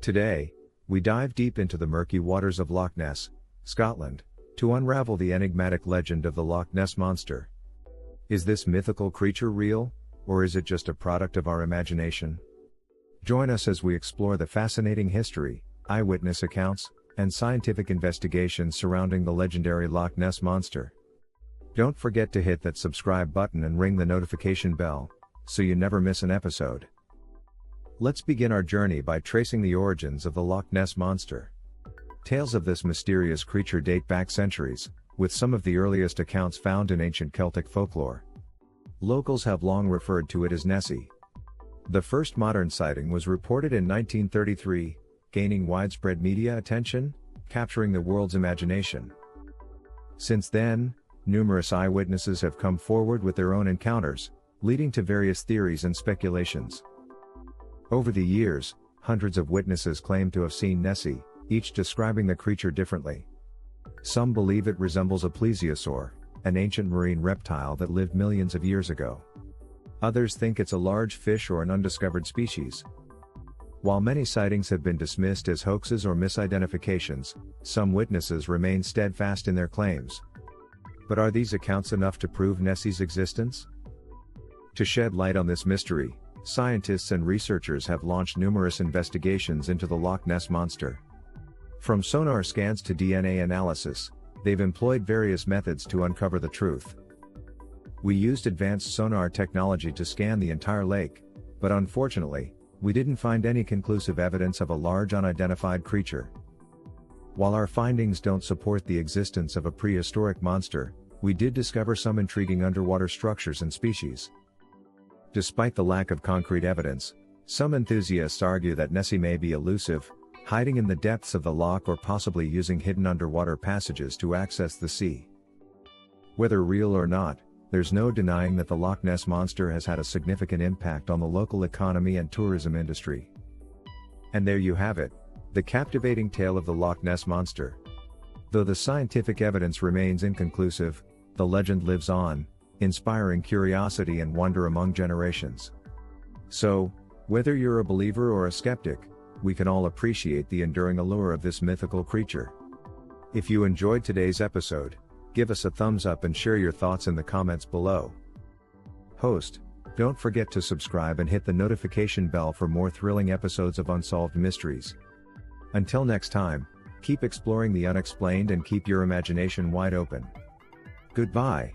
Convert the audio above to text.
Today, we dive deep into the murky waters of Loch Ness, Scotland, to unravel the enigmatic legend of the Loch Ness Monster. Is this mythical creature real, or is it just a product of our imagination? Join us as we explore the fascinating history, eyewitness accounts, and scientific investigations surrounding the legendary Loch Ness Monster. Don't forget to hit that subscribe button and ring the notification bell, so you never miss an episode. Let's begin our journey by tracing the origins of the Loch Ness Monster. Tales of this mysterious creature date back centuries, with some of the earliest accounts found in ancient Celtic folklore. Locals have long referred to it as Nessie. The first modern sighting was reported in 1933, gaining widespread media attention, capturing the world's imagination. Since then, numerous eyewitnesses have come forward with their own encounters, leading to various theories and speculations. Over the years, hundreds of witnesses claim to have seen Nessie, each describing the creature differently. Some believe it resembles a plesiosaur, an ancient marine reptile that lived millions of years ago. Others think it's a large fish or an undiscovered species. While many sightings have been dismissed as hoaxes or misidentifications, some witnesses remain steadfast in their claims. But are these accounts enough to prove Nessie's existence? To shed light on this mystery, scientists and researchers have launched numerous investigations into the Loch Ness Monster. From sonar scans to DNA analysis, they've employed various methods to uncover the truth. We used advanced sonar technology to scan the entire lake, but unfortunately, we didn't find any conclusive evidence of a large unidentified creature. While our findings don't support the existence of a prehistoric monster, we did discover some intriguing underwater structures and species. Despite the lack of concrete evidence, some enthusiasts argue that Nessie may be elusive, hiding in the depths of the loch or possibly using hidden underwater passages to access the sea. Whether real or not, there's no denying that the Loch Ness Monster has had a significant impact on the local economy and tourism industry. And there you have it, the captivating tale of the Loch Ness Monster. Though the scientific evidence remains inconclusive, the legend lives on, inspiring curiosity and wonder among generations. So, whether you're a believer or a skeptic, we can all appreciate the enduring allure of this mythical creature. If you enjoyed today's episode, give us a thumbs up and share your thoughts in the comments below. Host, don't forget to subscribe and hit the notification bell for more thrilling episodes of Unsolved Mysteries. Until next time, keep exploring the unexplained and keep your imagination wide open. Goodbye.